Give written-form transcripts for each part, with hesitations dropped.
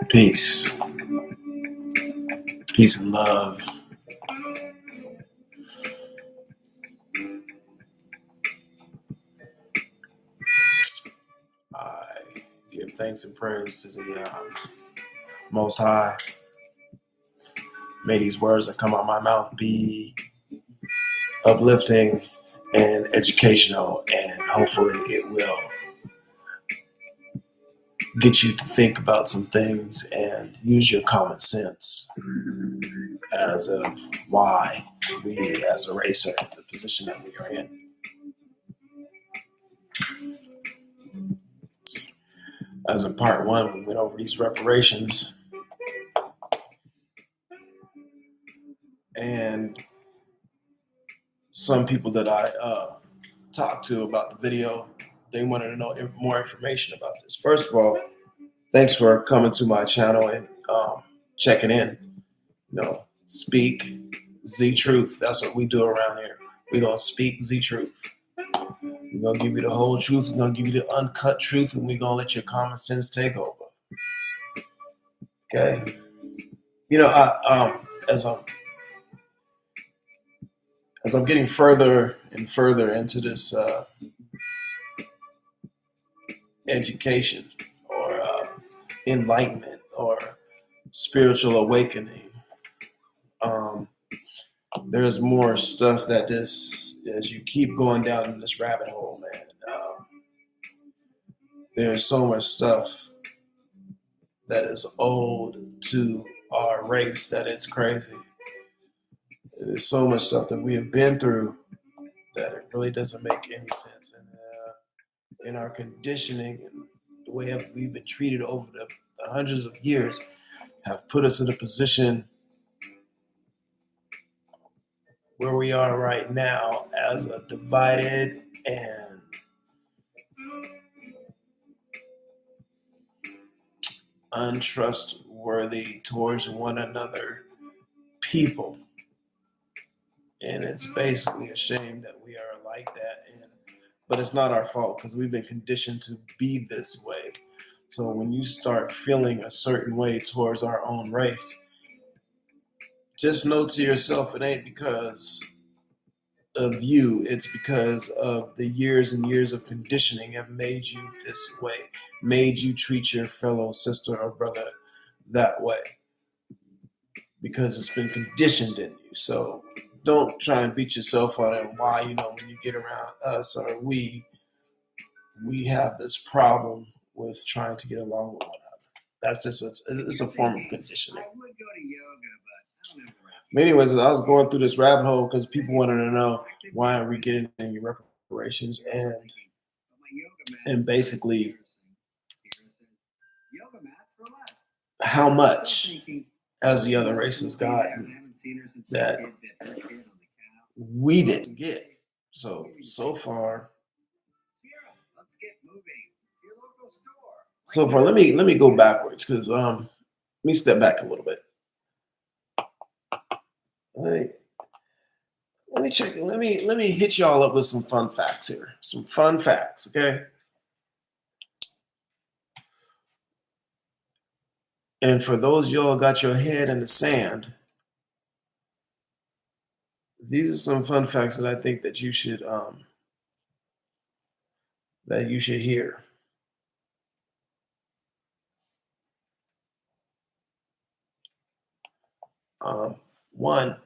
Peace. Peace and love. I give thanks and praise to the Most High. May these words that come out of my mouth be uplifting and educational, and hopefully it will get you to think about some things and use your common sense as of why we as a race are in the position that we are in. As in part one, we went over these reparations, and some people that I talked to about the video, they wanted to know more information about this. First of all, thanks for coming to my channel and checking in. Speak Z truth. That's what we do around here. We're gonna speak Z truth. We're gonna give you the whole truth. We're gonna give you the uncut truth, and we're gonna let your common sense take over. Okay. As I'm getting further and further into this education or enlightenment or spiritual awakening, there's more stuff that as you keep going down in this rabbit hole, man, there's so much stuff that is owed to our race that it's crazy. There's so much stuff that we have been through that it really doesn't make any sense. And in our conditioning and the way we've been treated over the hundreds of years have put us in a position where we are right now as a divided and untrustworthy towards one another people. And it's basically a shame that we are like that. But it's not our fault because we've been conditioned to be this way. So when you start feeling a certain way towards our own race, just know to yourself, it ain't because of you. It's because of the years and years of conditioning have made you this way, made you treat your fellow sister or brother that way because it's been conditioned in you. So don't try and beat yourself on it. Why, when you get around us or we have this problem with trying to get along with one another. That's just it's a form of conditioning. I would go to yoga, but I don't know. But anyways, I was going through this rabbit hole because people wanted to know why are we getting any reparations and basically how much as the other races got that we didn't get. So far, let me go backwards because let me step back a little bit. Let me check. Let me hit y'all up with some fun facts here. Some fun facts, okay? And for those y'all got your head in the sand, these are some fun facts that I think that you should hear. One,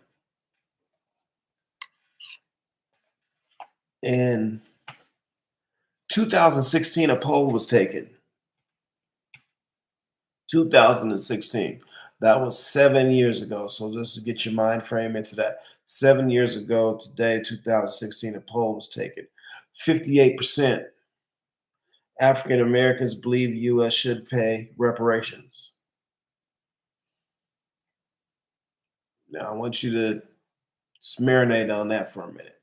in 2016, a poll was taken. 2016. That was 7 years ago. So just to get your mind frame into that, 7 years ago today, 2016, a poll was taken. 58% African Americans believe U.S. should pay reparations. Now, I want you to marinate on that for a minute.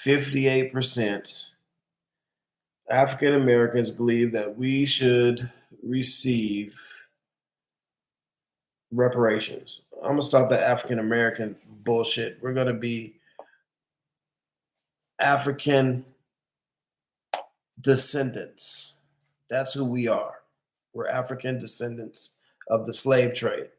58% African Americans believe that we should receive reparations. I'm gonna stop the African American bullshit. We're gonna be African descendants. That's who we are. We're African descendants of the slave trade.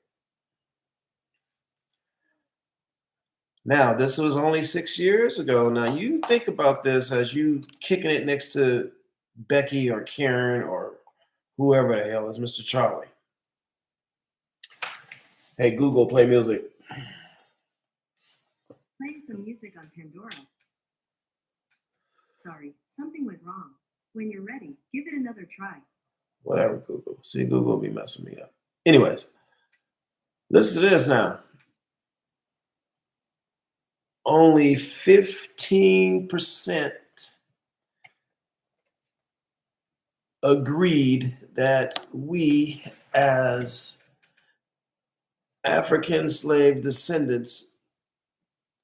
Now, this was only 6 years ago. Now, you think about this as you kicking it next to Becky or Karen or whoever the hell is Mr. Charlie. Hey, Google, play music. Playing some music on Pandora. Sorry, something went wrong. When you're ready, give it another try. Whatever, Google. See, Google be messing me up. Anyways, listen to this now. Only 15% agreed that we, as African slave descendants,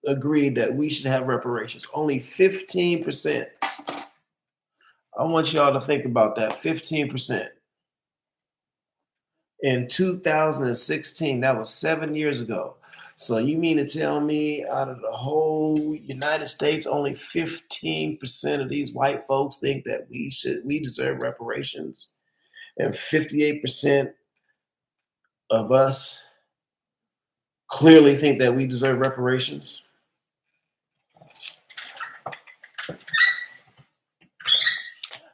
agreed that we should have reparations. Only 15%. I want y'all to think about that. 15%. In 2016, that was 7 years ago. So you mean to tell me out of the whole United States, only 15% of these white folks think that we deserve reparations, and 58% of us clearly think that we deserve reparations?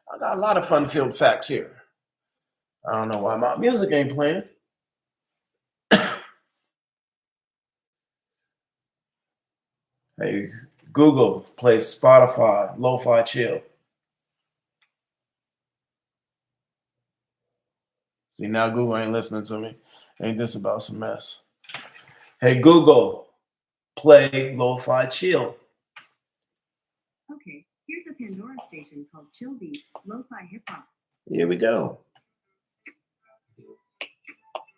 I got a lot of fun-filled facts here. I don't know why my music ain't playing. Hey, Google, play Spotify, Lo-Fi Chill. See, now Google ain't listening to me. Ain't this about some mess? Hey, Google, play Lo-Fi Chill. Okay, here's a Pandora station called Chill Beats, Lo-Fi Hip Hop. Here we go.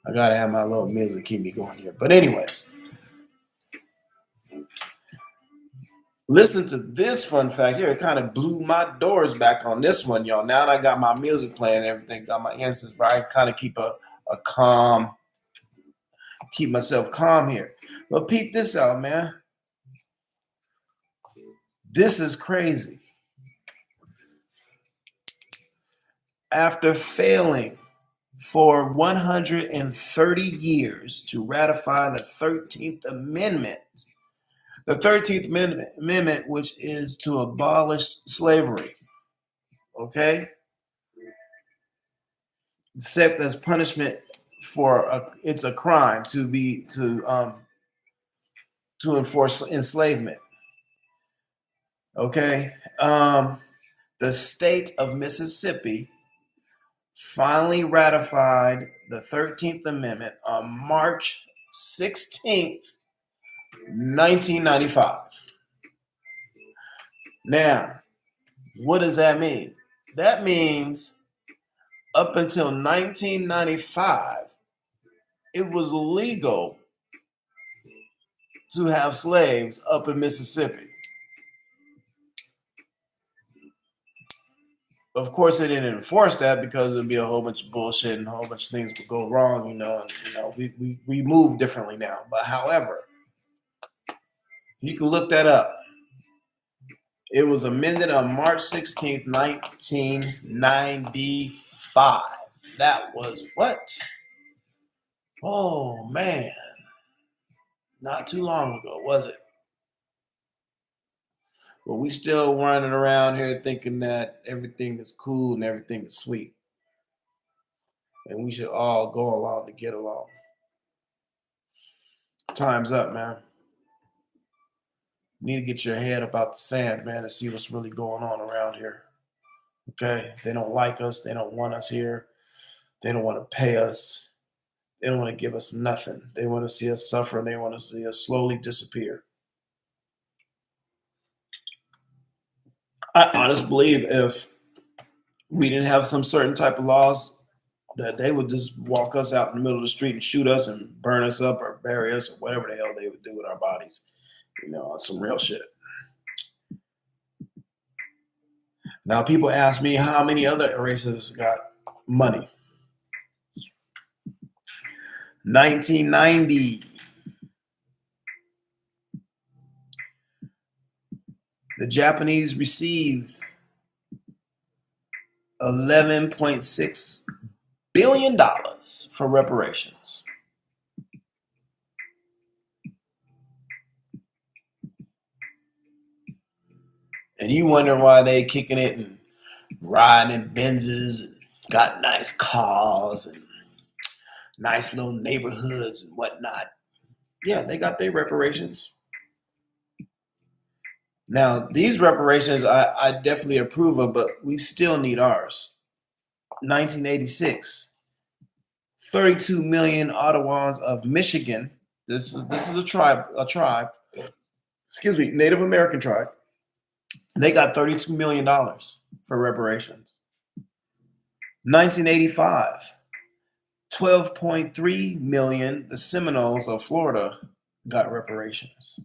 I gotta have my little music keep me going here. But anyways, listen to this fun fact here. It kind of blew my doors back on this one, y'all. Now that I got my music playing and everything, got my instance, but I kind of keep keep myself calm here. But peep this out, man. This is crazy. After failing for 130 years to ratify the 13th Amendment, the 13th Amendment, which is to abolish slavery, okay? Except as punishment for it's a crime to enforce enslavement, okay? The state of Mississippi finally ratified the 13th Amendment on March 16th, 1995. Now, what does that mean? That means up until 1995, it was legal to have slaves up in Mississippi. Of course, they didn't enforce that because it'd be a whole bunch of bullshit and a whole bunch of things would go wrong, we move differently now. But however, you can look that up. It was amended on March 16th, 1995. That was what? Oh, man. Not too long ago, was it? But we still running around here thinking that everything is cool and everything is sweet. And we should all go along to get along. Time's up, man. You need to get your head up out the sand, man, and see what's really going on around here. Okay? They don't like us. They don't want us here. They don't want to pay us. They don't want to give us nothing. They want to see us suffer, and they want to see us slowly disappear. I honestly believe if we didn't have some certain type of laws, that they would just walk us out in the middle of the street and shoot us and burn us up or bury us or whatever the hell they would do with our bodies. Some real shit. Now, people ask me how many other races got money. 1990, the Japanese received $11.6 billion for reparations. And you wonder why they kicking it and riding in Benzes and got nice cars and nice little neighborhoods and whatnot. Yeah, they got their reparations. Now, these reparations I definitely approve of, but we still need ours. 1986, 32 million Ottawans of Michigan. This is a tribe, excuse me, Native American tribe. They got $32 million for reparations. 1985, 12.3 million, the Seminoles of Florida got reparations.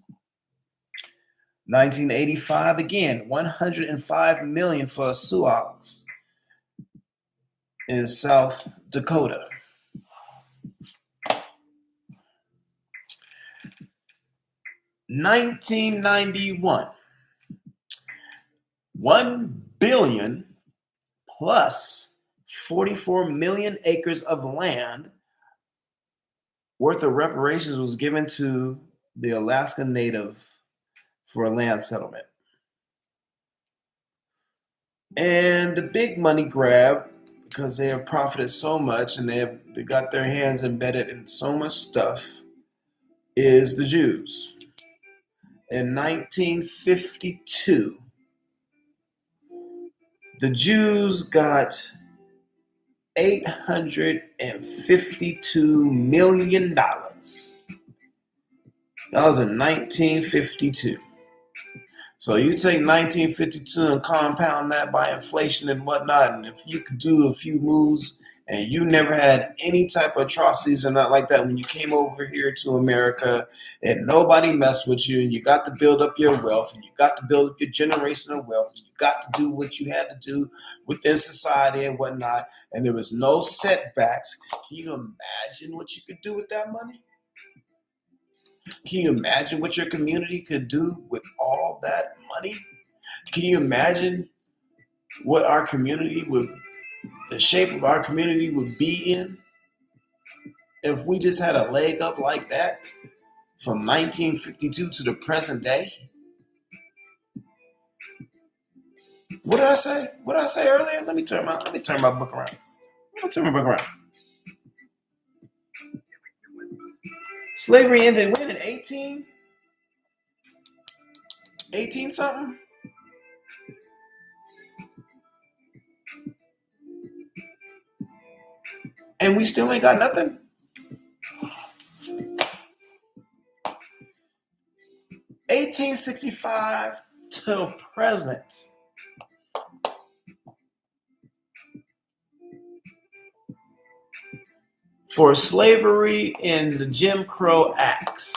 1985 again, 105 million for Sioux in South Dakota. 1991, 1 billion plus 44 million acres of land worth of reparations was given to the Alaska Native for a land settlement. And the big money grab, because they have profited so much and they got their hands embedded in so much stuff, is the Jews. In 1952, the Jews got $852 million. That was in 1952. So you take 1952 and compound that by inflation and whatnot, and if you could do a few moves and you never had any type of atrocities or not like that when you came over here to America and nobody messed with you and you got to build up your wealth and you got to build up your generational wealth and you got to do what you had to do within society and whatnot, and there was no setbacks, can you imagine what you could do with that money? Can you imagine what your community could do with all that money? Can you imagine what our community would, the shape of our community would be in if we just had a leg up like that from 1952 to the present day? What did I say? What did I say earlier? Let me turn my book around. Slavery ended when, in 18 something? And we still ain't got nothing? 1865 till present. For slavery in the Jim Crow Acts.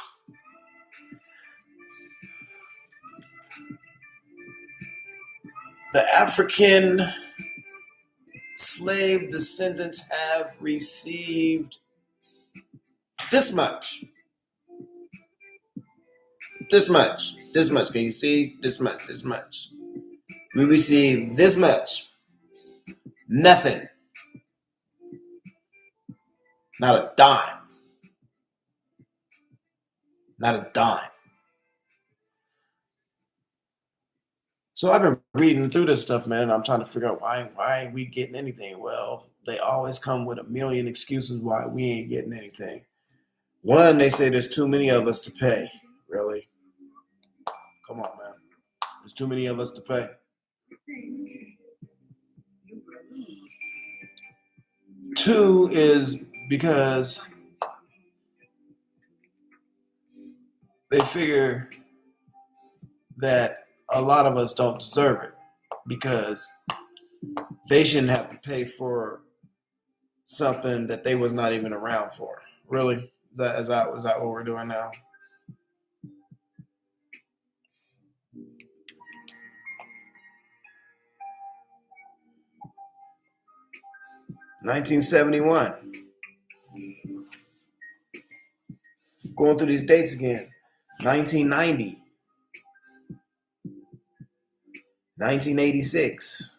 The African slave descendants have received this much. This much. Can you see? This much. We received this much. Nothing. Not a dime. Not a dime. So I've been reading through this stuff, man, and I'm trying to figure out why ain't we getting anything? Well, they always come with a million excuses why we ain't getting anything. One, they say there's too many of us to pay. Really? Come on, man. There's too many of us to pay. Two is because they figure that a lot of us don't deserve it because they shouldn't have to pay for something that they was not even around for. Really? Is that what we're doing now? (1971) Going through these dates again. 1990, 1986.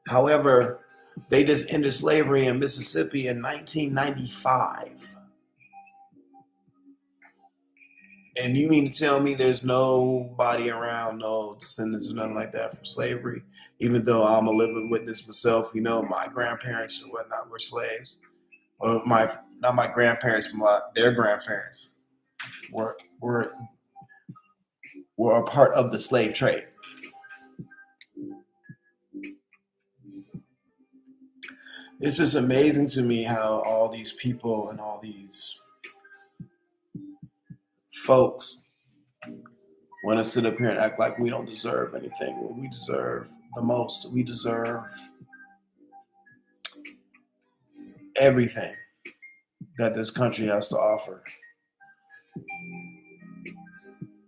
However, they just ended slavery in Mississippi in 1995. And you mean to tell me there's nobody around, no descendants or nothing like that from slavery? Even though I'm a living witness myself, you know, my grandparents and whatnot were slaves. Or not my grandparents, their grandparents were a part of the slave trade. It's just amazing to me how all these people and all these folks want to sit up here and act like we don't deserve anything. Well, we deserve the most. We deserve everything that this country has to offer.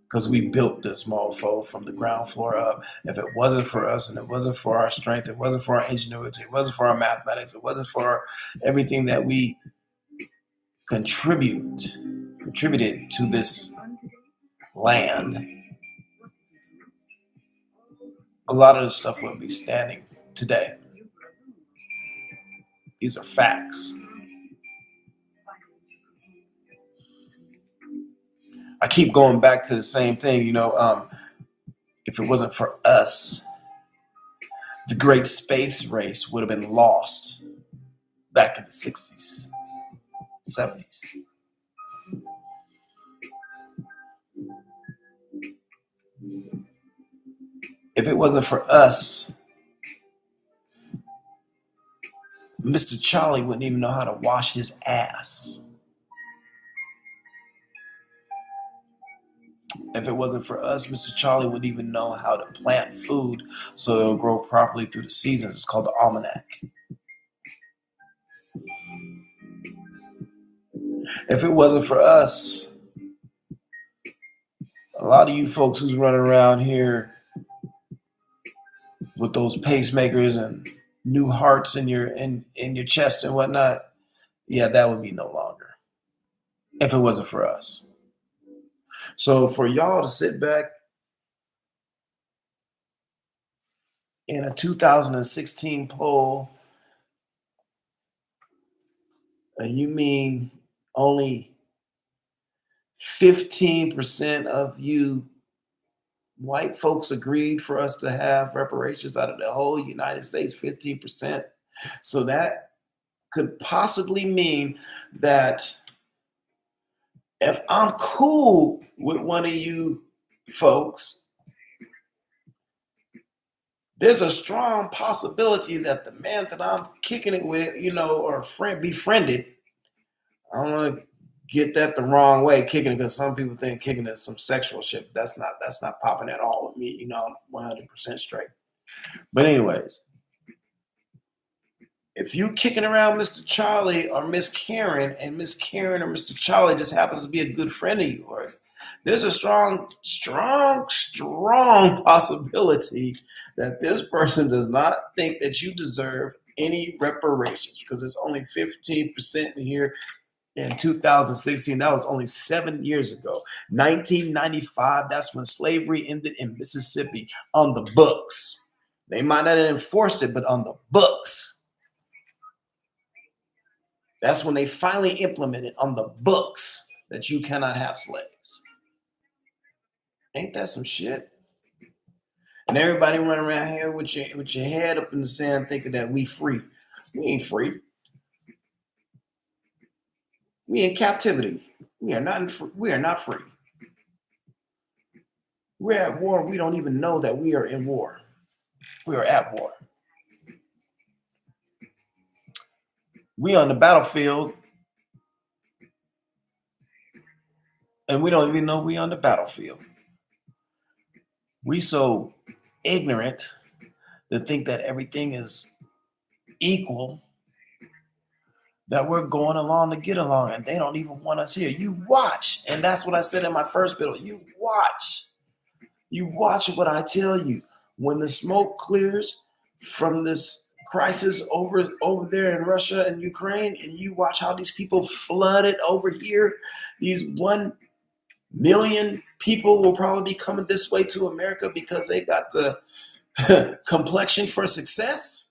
Because we built this mofo from the ground floor up. If it wasn't for us and it wasn't for our strength, it wasn't for our ingenuity, it wasn't for our mathematics, it wasn't for everything that we contributed to this land, a lot of this stuff wouldn't be standing today. These are facts. I keep going back to the same thing, you know, if it wasn't for us, the great space race would have been lost back in the 60s, 70s. If it wasn't for us, Mr. Charlie wouldn't even know how to wash his ass. If it wasn't for us, Mr. Charlie wouldn't even know how to plant food so it'll grow properly through the seasons. It's called the almanac. If it wasn't for us, a lot of you folks who's running around here with those pacemakers and new hearts in your chest and whatnot, yeah, that would be no longer. If it wasn't for us. So for y'all to sit back in a 2016 poll, and you mean only 15% of you white folks agreed for us to have reparations out of the whole United States, 15%. So that could possibly mean that if I'm cool with one of you folks, there's a strong possibility that the man that I'm kicking it with, you know, or befriended, I don't want to get that the wrong way, kicking it, because some people think kicking is some sexual shit. That's not popping at all with me, you know, I'm 100% straight. But anyways, if you kicking around Mr. Charlie or Miss Karen, and Miss Karen or Mr. Charlie just happens to be a good friend of yours, there's a strong possibility that this person does not think that you deserve any reparations, because it's only 15% in here in 2016. That was only 7 years ago. 1995, that's when slavery ended in Mississippi, on the books. They might not have enforced it, but on the books. That's when they finally implemented on the books that you cannot have slaves. Ain't that some shit? And everybody running around here with your head up in the sand thinking that we free. We ain't free. We in captivity. We are not free. We're at war. We don't even know that we are in war. We are at war. We on the battlefield, and we don't even know we on the battlefield. We so ignorant to think that everything is equal, that we're going along to get along, and they don't even want us here. You watch, and that's what I said in my first video. You watch what I tell you. When the smoke clears from this crisis over there in Russia and Ukraine, and you watch how these people flooded over here. These 1 million people will probably be coming this way to America because they got the complexion for success.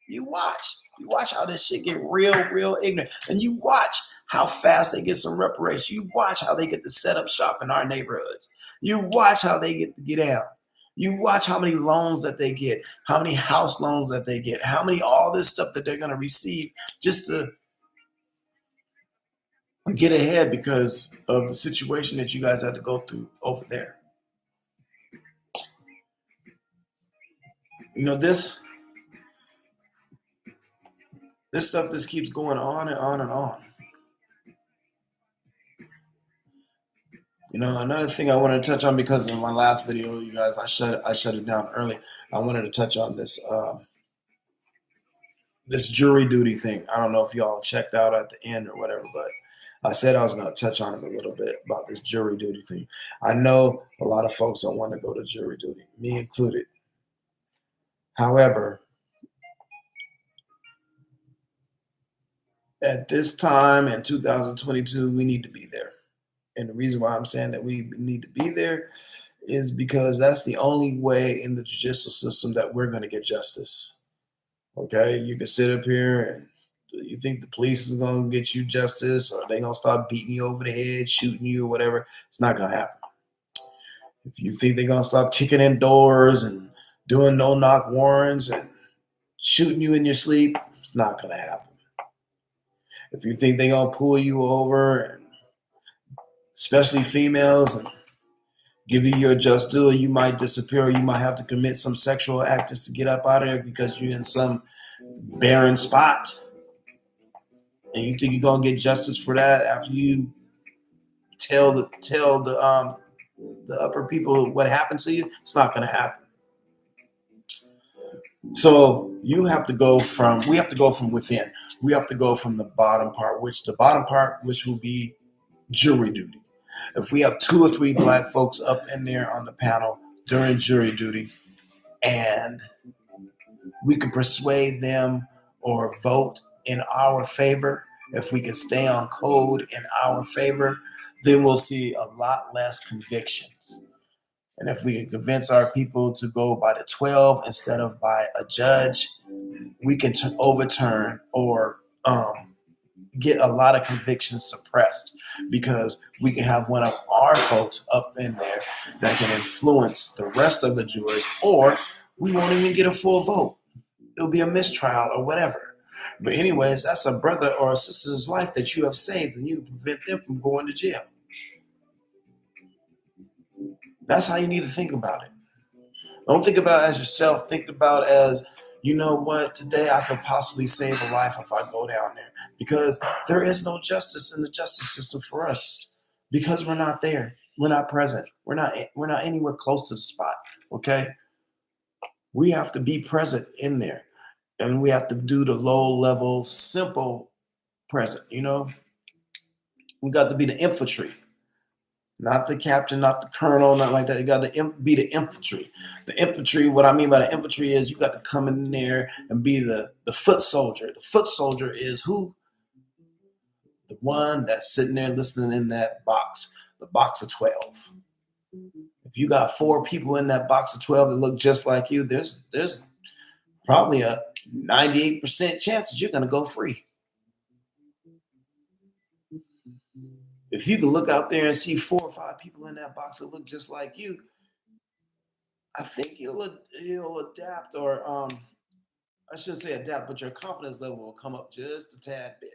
You watch how this shit get real ignorant, and you watch how fast they get some reparations. You watch how they get to set up shop in our neighborhoods. You watch how they get to get out. You watch how many loans that they get, how many house loans that they get, how many all this stuff that they're going to receive just to get ahead because of the situation that you guys had to go through over there. You know, this stuff just keeps going on and on and on. You know, another thing I wanted to touch on, because in my last video, you guys, I shut it down early. I wanted to touch on this this jury duty thing. I don't know if y'all checked out at the end or whatever, but I said I was going to touch on it a little bit about this jury duty thing. I know a lot of folks don't want to go to jury duty, me included. However, at this time in 2022, we need to be there. And the reason why I'm saying that we need to be there is because that's the only way in the judicial system that we're going to get justice. Okay, you can sit up here and you think the police is going to get you justice, or they going to start beating you over the head, shooting you or whatever. It's not going to happen. If you think they're going to stop kicking in doors and doing no-knock warrants and shooting you in your sleep, it's not going to happen. If you think they're going to pull you over, and especially females, and give you your just due, you might disappear, or you might have to commit some sexual act just to get up out of there because you're in some barren spot. And you think you're gonna get justice for that after you tell the upper people what happened to you? It's not gonna happen. So we have to go from within. We have to go from the bottom part, which will be jury duty. If we have 2 or 3 black folks up in there on the panel during jury duty, and we can persuade them or vote in our favor, if we can stay on code in our favor, then we'll see a lot less convictions. And if we can convince our people to go by the 12 instead of by a judge, we can overturn or get a lot of convictions suppressed, because we can have one of our folks up in there that can influence the rest of the jurors, or we won't even get a full vote. It'll be a mistrial or whatever. But anyways, that's a brother or a sister's life that you have saved, and you prevent them from going to jail. That's how you need to think about it. Don't think about it as yourself. Think about it as, you know what, today I could possibly save a life if I go down there. Because there is no justice in the justice system for us, because we're not there. We're not present. We're not anywhere close to the spot. Okay? We have to be present in there. And we have to do the low level, simple present, you know? We got to be the infantry. Not the captain, not the colonel, not like that. You got to be the infantry. The infantry, what I mean by the infantry is you got to come in there and be the foot soldier. The foot soldier is who? The one that's sitting there listening in that box, the box of 12. If you got 4 people in that box of 12 that look just like you, there's probably a 98% chance that you're going to go free. If you can look out there and see 4 or 5 people in that box that look just like you, I think you'll adapt, or I shouldn't say adapt, but your confidence level will come up just a tad bit.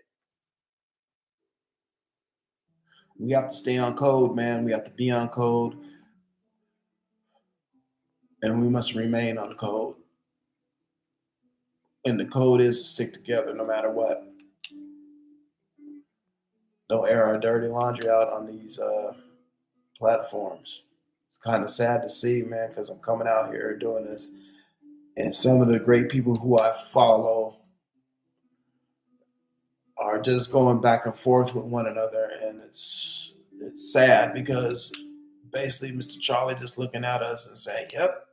We have to stay on code, man. We have to be on code, and we must remain on the code. And the code is to stick together no matter what. Don't air our dirty laundry out on these platforms. It's kind of sad to see, man, because I'm coming out here doing this, and some of the great people who I follow are just going back and forth with one another, and it's sad, because basically Mr. Charlie just looking at us and saying, yep,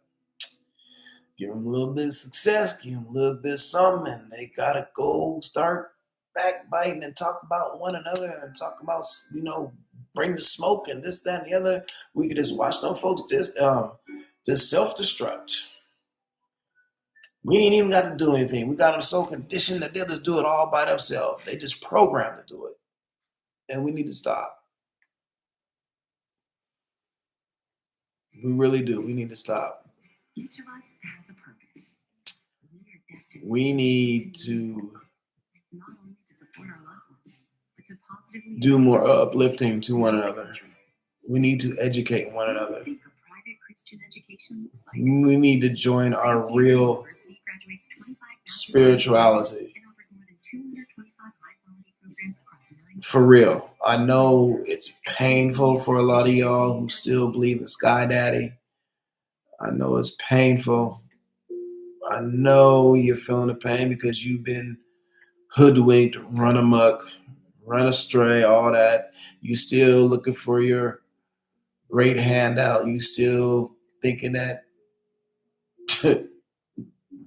Give them a little bit of success, give them a little bit of something, and they gotta go start backbiting and talk about one another and talk about, bring the smoke and this, that, and the other. We could just watch them folks just self-destruct. We ain't even got to do anything. We got them so conditioned that they'll just do it all by themselves. They just programmed to do it. And we need to stop. We really do. We need to stop. Each of us has a purpose. We are destined. We need to not only to support our loved ones, but to positively do more uplifting to one another. We need to educate one another. I think a private Christian education looks like. We need to join our real spirituality. and offers more than 225 high-quality programs across 9 For real. I know it's painful for a lot of y'all who still believe in Sky Daddy. I know it's painful. I know you're feeling the pain because you've been hoodwinked, run amok, run astray, all that. You still looking for your great handout. You still thinking that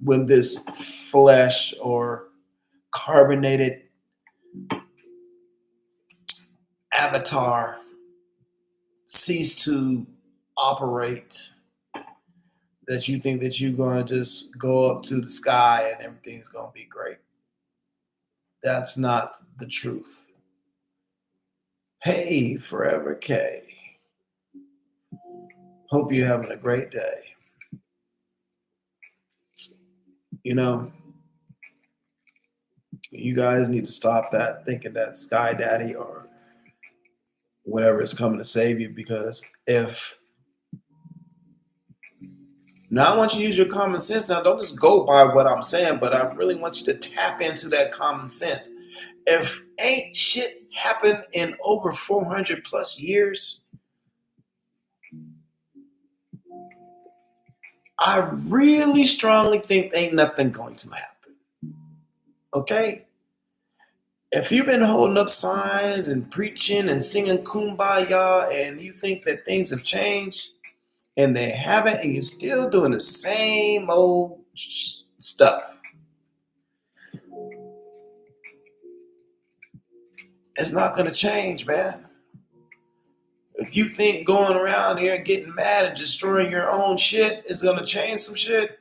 when this flesh or carbonated avatar cease to operate, that you think that you're going to just go up to the sky and everything's going to be great. That's not the truth. Hey, Forever K. Hope you're having a great day. You guys need to stop that, thinking that Sky Daddy or whatever is coming to save you, because now I want you to use your common sense. Now, don't just go by what I'm saying, but I really want you to tap into that common sense. If ain't shit happened in over 400 plus years, I really strongly think ain't nothing going to happen. Okay? If you've been holding up signs and preaching and singing Kumbaya and you think that things have changed and they haven't, and you're still doing the same old stuff, it's not going to change, man. If you think going around here and getting mad and destroying your own shit is going to change some shit,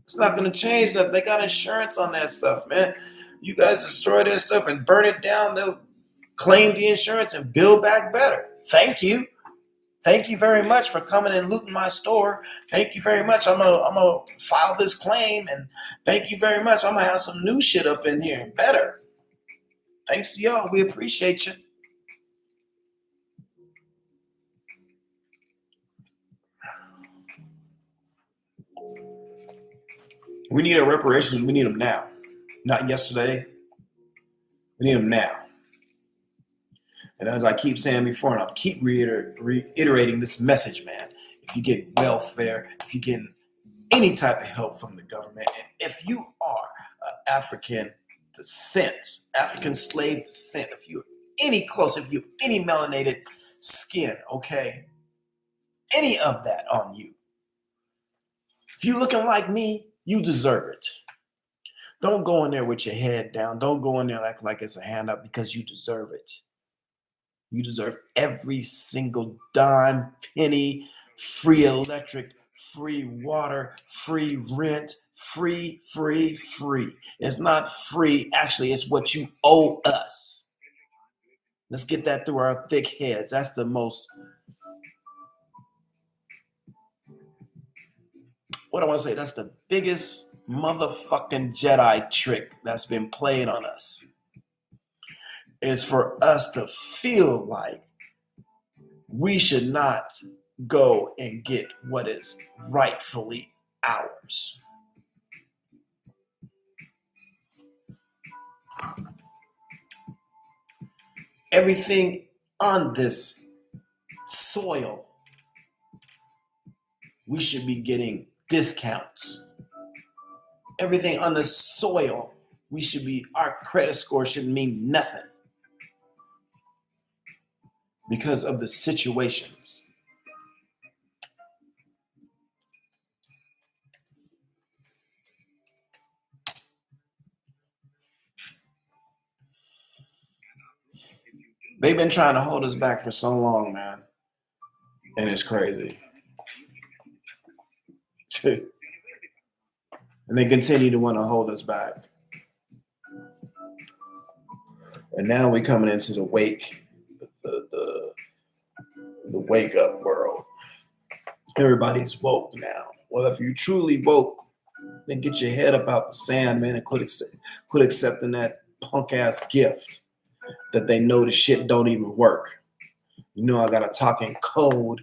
it's not going to change nothing. They got insurance on that stuff, man. You guys destroy that stuff and burn it down, they'll claim the insurance and build back better. Thank you. Thank you very much for coming and looting my store. Thank you very much. I'm gonna file this claim, and thank you very much. I'm gonna have some new shit up in here and better. Thanks to y'all. We appreciate you. We need our reparations. We need them now. Not yesterday. We need them now. And as I keep saying before, and I'll keep reiterating this message, man, if you get welfare, if you get any type of help from the government, and if you are African descent, African slave descent, if you're any close, if you're any melanated skin, okay, any of that on you, if you're looking like me, you deserve it. Don't go in there with your head down. Don't go in there acting like it's a handout, because you deserve it. You deserve every single dime, penny, free electric, free water, free rent, free. It's not free. Actually, it's what you owe us. Let's get that through our thick heads. That's the most, what I want to say, that's the biggest motherfucking Jedi trick that's been played on us, is for us to feel like we should not go and get what is rightfully ours. Everything on this soil, we should be getting discounts. Everything on the soil, our credit score should mean nothing because of the situations. They've been trying to hold us back for so long, man. And it's crazy. And they continue to want to hold us back. And now we're coming into the the wake up world. Everybody's woke now. Well, if you truly woke, then get your head up out the sand, man, and quit accepting that punk ass gift that they know the shit don't even work. You know, I got to talk in code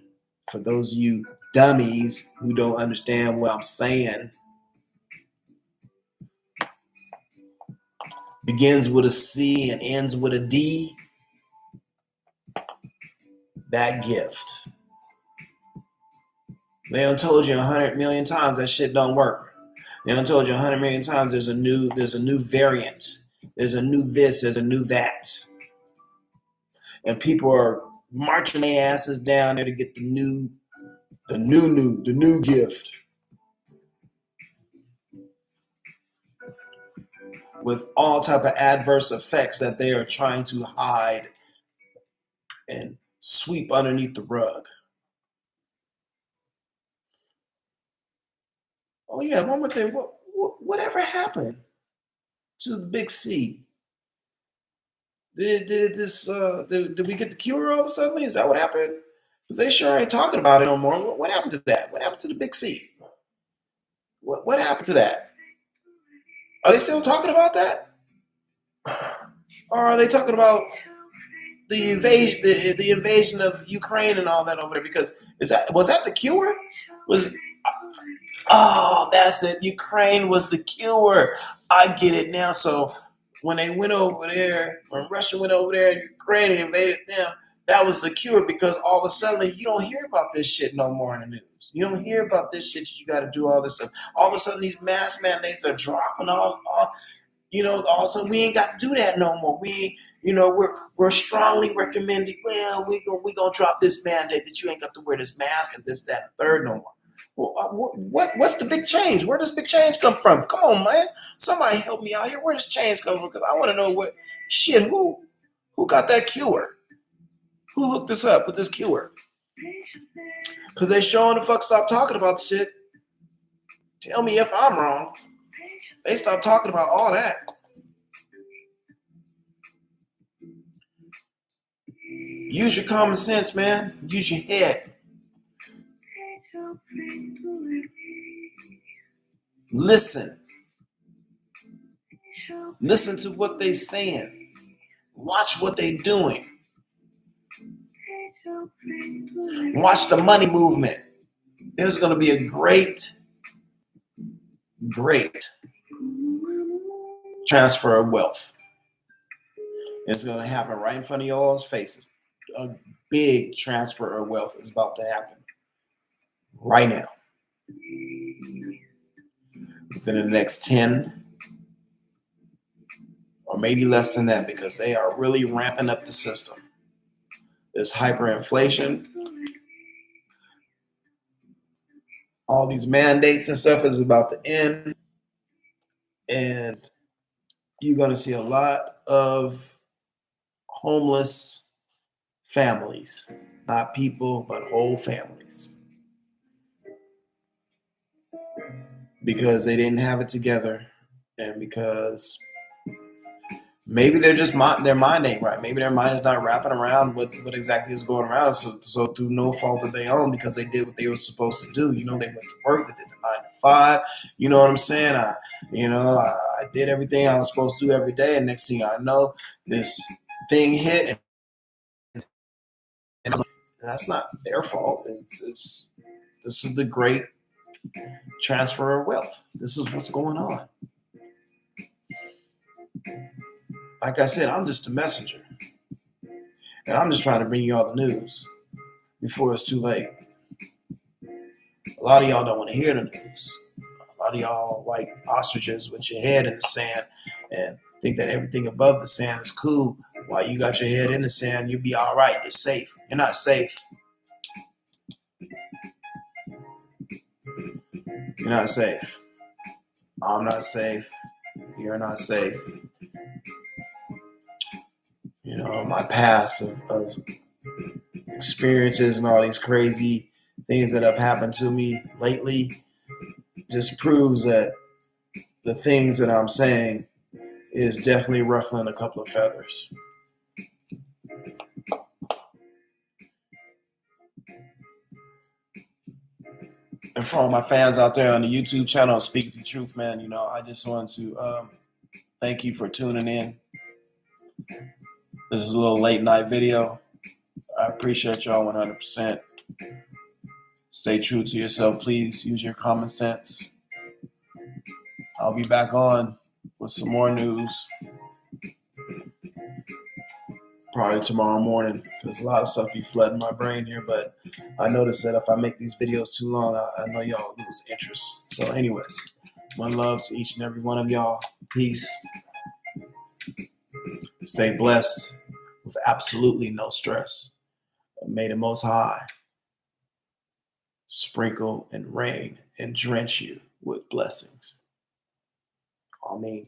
for those of you dummies who don't understand what I'm saying. Begins with a C and ends with a D. That gift. They done told you 100 million times that shit don't work. They done told you 100 million times there's a new variant. There's a new this, there's a new that. And people are marching their asses down there to get the new gift. With all type of adverse effects that they are trying to hide and sweep underneath the rug. Oh yeah, one more thing. Whatever happened to the big C? Did we get the cure all of a sudden? Is that what happened? Because they sure ain't talking about it no more. What happened to that? What happened to the big C? What happened to that? Are they still talking about that? Or are they talking about the invasion of Ukraine and all that over there? Because was that the cure? Oh, that's it. Ukraine was the cure. I get it now. So when they went over there, when Russia went over there and Ukraine and invaded them, that was the cure, because all of a sudden you don't hear about this shit no more in the news. You don't hear about this shit. You got to do all this stuff. All of a sudden these mask mandates are dropping all of a sudden we ain't got to do that no more. We're strongly recommending, well, we gonna drop this mandate that you ain't got to wear this mask and this, that, and the third no more. Well, what's the big change? Where does big change come from? Come on, man. Somebody help me out here. Where does change come from? Because I want to know who got that cure? Who hooked us up with this cure? Because they showing the fuck stop talking about the shit. Tell me if I'm wrong. They stopped talking about all that. Use your common sense, man. Use your head. Listen. Listen to what they're saying. Watch what they're doing. Watch the money movement. There's going to be a great transfer of wealth. It's going to happen right in front of y'all's faces. A big transfer of wealth is about to happen right now. Within the next 10 or maybe less than that, because they are really ramping up the system. This hyperinflation, all these mandates and stuff is about to end. And you're going to see a lot of homeless families, not people, but whole families, because they didn't have it together, and because maybe they're just their mind ain't right. Maybe their mind is not wrapping around what exactly is going around. So through no fault of their own, because they did what they were supposed to do. They went to work, they did the 9 to 5. You know what I'm saying? I did everything I was supposed to do every day, and next thing I know, this thing hit, and that's not their fault. This is the great transfer of wealth. This is what's going on. Like I said, I'm just a messenger. And I'm just trying to bring you all the news before it's too late. A lot of y'all don't want to hear the news. A lot of y'all like ostriches with your head in the sand and think that everything above the sand is cool. While you got your head in the sand, you'll be all right. You're safe. You're not safe. You're not safe. I'm not safe. You're not safe. my past of experiences and all these crazy things that have happened to me lately just proves that the things that I'm saying is definitely ruffling a couple of feathers. And for all my fans out there on the YouTube channel, Speaks the Truth, man, I just want to thank you for tuning in. This is a little late night video. I appreciate y'all 100%. Stay true to yourself, please. Use your common sense. I'll be back on with some more news probably tomorrow morning, because a lot of stuff be flooding my brain here, but I noticed that if I make these videos too long, I know y'all lose interest. So anyways, one love to each and every one of y'all. Peace. Stay blessed with absolutely no stress. May the Most High sprinkle and rain and drench you with blessings. Amen.